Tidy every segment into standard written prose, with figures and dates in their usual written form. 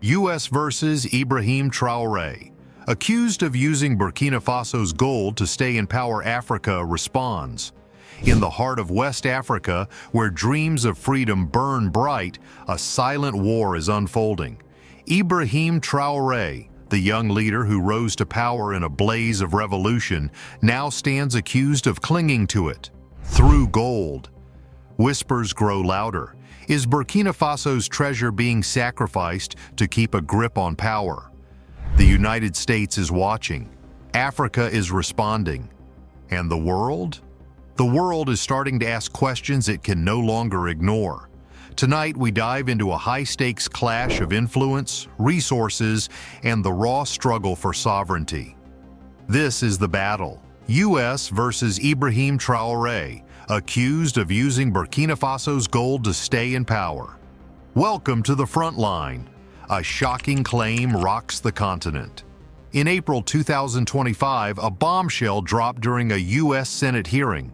U.S. versus Ibrahim Traoré. Accused of using Burkina Faso's gold to stay in power, Africa responds. In the heart of West Africa, where dreams of freedom burn bright, a silent war is unfolding. Ibrahim Traoré, the young leader who rose to power in a blaze of revolution, now stands accused of clinging to it. Through gold. Whispers grow louder. Is Burkina Faso's treasure being sacrificed to keep a grip on power? The United States is watching. Africa is responding. And the world? The world is starting to ask questions it can no longer ignore. Tonight, we dive into a high-stakes clash of influence, resources, and the raw struggle for sovereignty. This is the battle. U.S. versus Ibrahim Traoré, accused of using Burkina Faso's gold to stay in power. Welcome to the front line. A shocking claim rocks the continent. In April 2025, a bombshell dropped during a U.S. Senate hearing.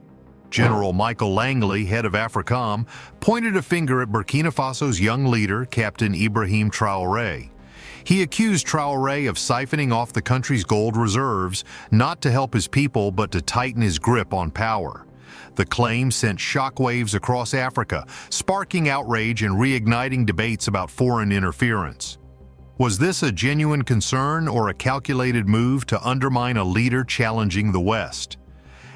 General Michael Langley, head of AFRICOM, pointed a finger at Burkina Faso's young leader, Captain Ibrahim Traoré. He accused Traoré of siphoning off the country's gold reserves, not to help his people but to tighten his grip on power. The claim sent shockwaves across Africa, sparking outrage and reigniting debates about foreign interference. Was this a genuine concern or a calculated move to undermine a leader challenging the West?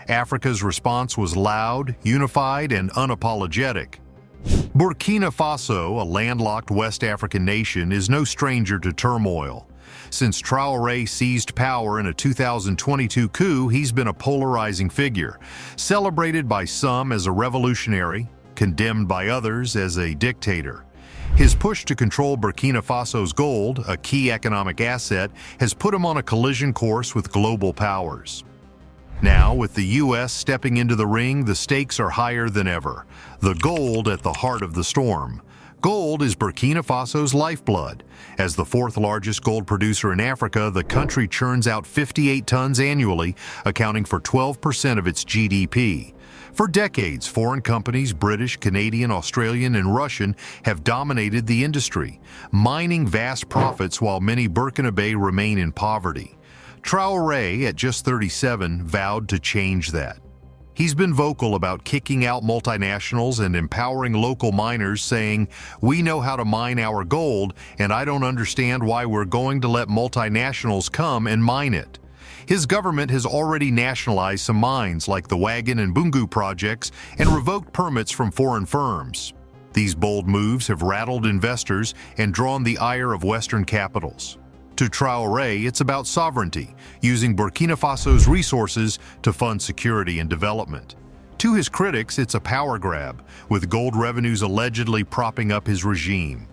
Africa's response was loud, unified, and unapologetic. Burkina Faso, a landlocked West African nation, is no stranger to turmoil. Since Traoré seized power in a 2022 coup, he's been a polarizing figure, celebrated by some as a revolutionary, condemned by others as a dictator. His push to control Burkina Faso's gold, a key economic asset, has put him on a collision course with global powers. Now, with the U.S. stepping into the ring, the stakes are higher than ever. The gold at the heart of the storm. Gold is Burkina Faso's lifeblood. As the fourth largest gold producer in Africa, the country churns out 58 tons annually, accounting for 12% of its GDP. For decades, foreign companies, British, Canadian, Australian, and Russian, have dominated the industry, mining vast profits while many Burkinabe remain in poverty. Traoré, at just 37, vowed to change that. He's been vocal about kicking out multinationals and empowering local miners, saying, "We know how to mine our gold, and I don't understand why we're going to let multinationals come and mine it." His government has already nationalized some mines like the Wagon and Bungu projects and revoked permits from foreign firms. These bold moves have rattled investors and drawn the ire of Western capitals. To Traoré, it's about sovereignty, using Burkina Faso's resources to fund security and development. To his critics, it's a power grab, with gold revenues allegedly propping up his regime.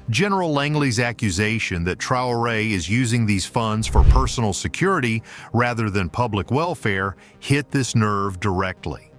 General Langley's accusation that Traoré is using these funds for personal security rather than public welfare hit this nerve directly.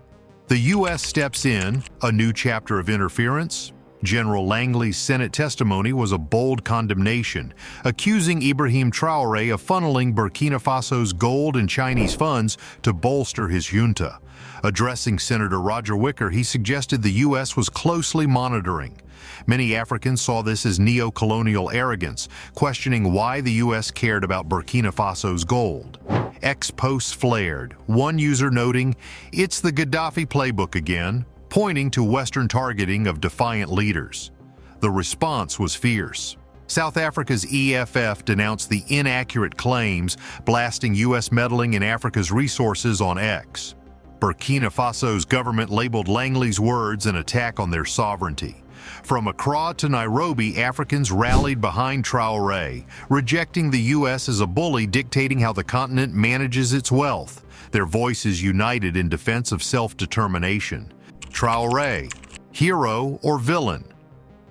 The U.S. steps in, a new chapter of interference. General Langley's Senate testimony was a bold condemnation, accusing Ibrahim Traoré of funneling Burkina Faso's gold and Chinese funds to bolster his junta. Addressing Senator Roger Wicker, he suggested the U.S. was closely monitoring. Many Africans saw this as neo-colonial arrogance, questioning why the U.S. cared about Burkina Faso's gold. X posts flared, one user noting, "It's the Gaddafi playbook again," pointing to Western targeting of defiant leaders. The response was fierce. South Africa's EFF denounced the inaccurate claims, blasting U.S. meddling in Africa's resources on X. Burkina Faso's government labeled Langley's words an attack on their sovereignty. From Accra to Nairobi, Africans rallied behind Traoré, rejecting the U.S. as a bully dictating how the continent manages its wealth. Their voices united in defense of self-determination. Traoré, hero or villain?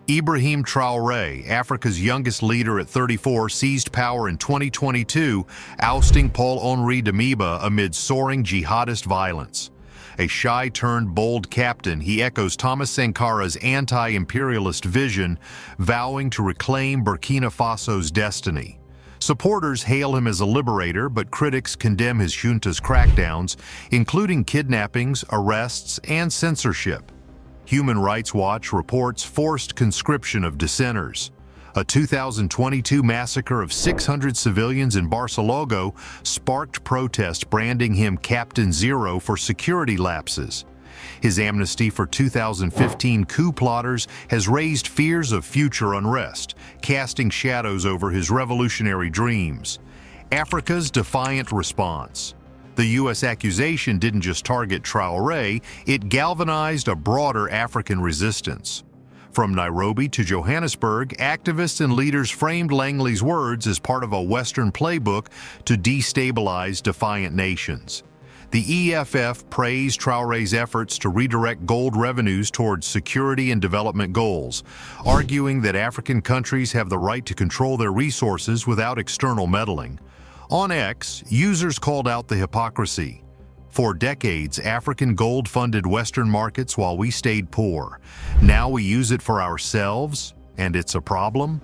Ibrahim Traoré, Africa's youngest leader at 34, seized power in 2022, ousting Paul-Henri Damiba amid soaring jihadist violence. A shy-turned-bold captain, he echoes Thomas Sankara's anti-imperialist vision, vowing to reclaim Burkina Faso's destiny. Supporters hail him as a liberator, but critics condemn his junta's crackdowns, including kidnappings, arrests, and censorship. Human Rights Watch reports forced conscription of dissenters. A 2022 massacre of 600 civilians in Barcelona sparked protest, branding him Captain Zero for security lapses. His amnesty for 2015 coup plotters has raised fears of future unrest, casting shadows over his revolutionary dreams. Africa's defiant response. The U.S. accusation didn't just target Traoré, it galvanized a broader African resistance. From Nairobi to Johannesburg, activists and leaders framed Langley's words as part of a Western playbook to destabilize defiant nations. The EFF praised Traoré's efforts to redirect gold revenues towards security and development goals, arguing that African countries have the right to control their resources without external meddling. On X, users called out the hypocrisy. For decades, African gold funded Western markets while we stayed poor. Now we use it for ourselves, and it's a problem?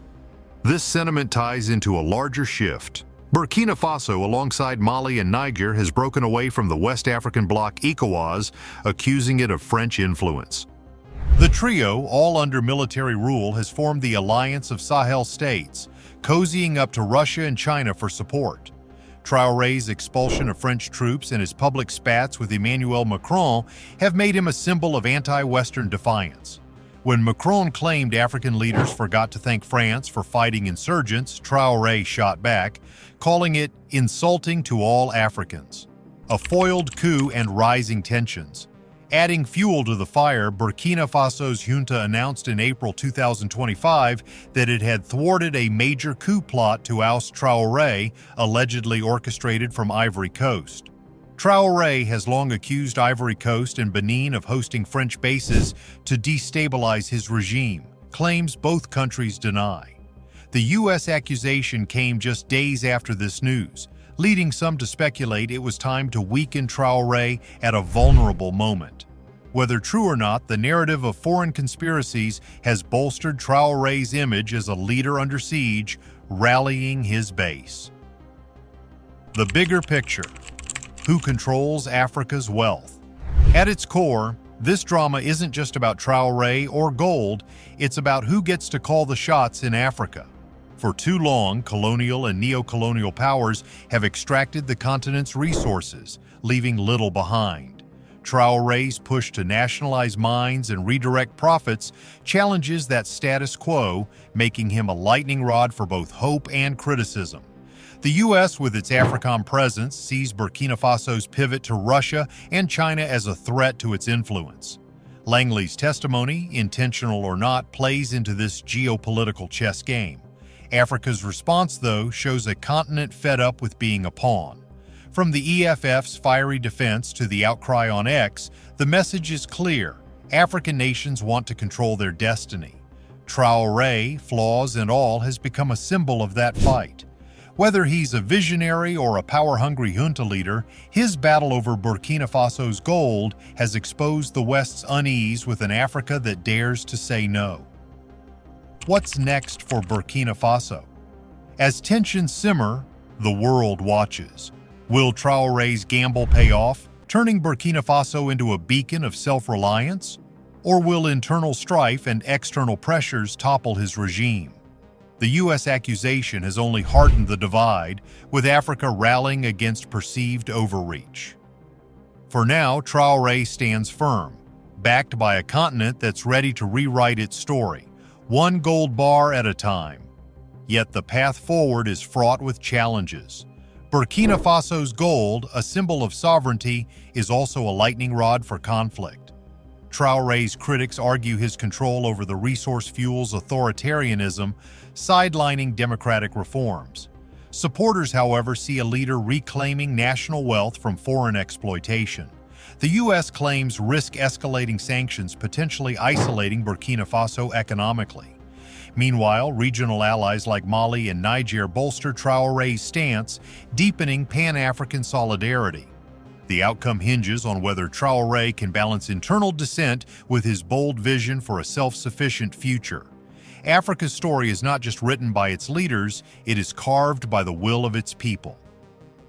This sentiment ties into a larger shift. Burkina Faso, alongside Mali and Niger, has broken away from the West African bloc ECOWAS, accusing it of French influence. The trio, all under military rule, has formed the Alliance of Sahel States, cozying up to Russia and China for support. Traoré's expulsion of French troops and his public spats with Emmanuel Macron have made him a symbol of anti-Western defiance. When Macron claimed African leaders forgot to thank France for fighting insurgents, Traoré shot back, calling it insulting to all Africans. A foiled coup and rising tensions. Adding fuel to the fire, Burkina Faso's junta announced in April 2025 that it had thwarted a major coup plot to oust Traoré, allegedly orchestrated from Ivory Coast. Traoré has long accused Ivory Coast and Benin of hosting French bases to destabilize his regime, claims both countries deny. The U.S. accusation came just days after this news, leading some to speculate it was time to weaken Traoré at a vulnerable moment. Whether true or not, the narrative of foreign conspiracies has bolstered Traoré's image as a leader under siege, rallying his base. The bigger picture. Who controls Africa's wealth? At its core, this drama isn't just about Traoré or gold, it's about who gets to call the shots in Africa. For too long, colonial and neo-colonial powers have extracted the continent's resources, leaving little behind. Traoré's push to nationalize mines and redirect profits challenges that status quo, making him a lightning rod for both hope and criticism. The U.S., with its AFRICOM presence, sees Burkina Faso's pivot to Russia and China as a threat to its influence. Langley's testimony, intentional or not, plays into this geopolitical chess game. Africa's response, though, shows a continent fed up with being a pawn. From the EFF's fiery defense to the outcry on X, the message is clear. African nations want to control their destiny. Traoré, flaws and all, has become a symbol of that fight. Whether he's a visionary or a power-hungry junta leader, his battle over Burkina Faso's gold has exposed the West's unease with an Africa that dares to say no. What's next for Burkina Faso? As tensions simmer, the world watches. Will Traoré's gamble pay off, turning Burkina Faso into a beacon of self-reliance? Or will internal strife and external pressures topple his regime? The U.S. accusation has only hardened the divide, with Africa rallying against perceived overreach. For now, Traoré stands firm, backed by a continent that's ready to rewrite its story, one gold bar at a time. Yet the path forward is fraught with challenges. Burkina Faso's gold, a symbol of sovereignty, is also a lightning rod for conflict. Traoré's critics argue his control over the resource fuels authoritarianism, sidelining democratic reforms. Supporters, however, see a leader reclaiming national wealth from foreign exploitation. The U.S. claims risk escalating sanctions, potentially isolating Burkina Faso economically. Meanwhile, regional allies like Mali and Niger bolster Traoré's stance, deepening Pan-African solidarity. The outcome hinges on whether Traoré can balance internal dissent with his bold vision for a self-sufficient future. Africa's story is not just written by its leaders, it is carved by the will of its people.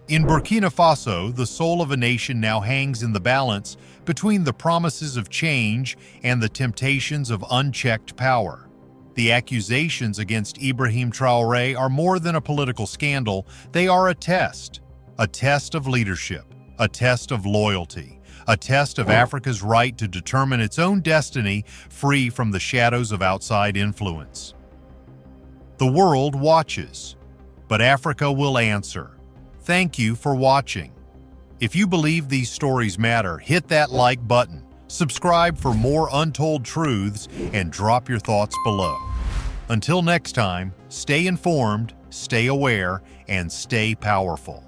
In Burkina Faso, the soul of a nation now hangs in the balance between the promises of change and the temptations of unchecked power. The accusations against Ibrahim Traoré are more than a political scandal. They are a test of leadership, a test of loyalty, a test of Africa's right to determine its own destiny free from the shadows of outside influence. The world watches, but Africa will answer. Thank you for watching. If you believe these stories matter, hit that like button, subscribe for more untold truths, and drop your thoughts below. Until next time, stay informed, stay aware, and stay powerful.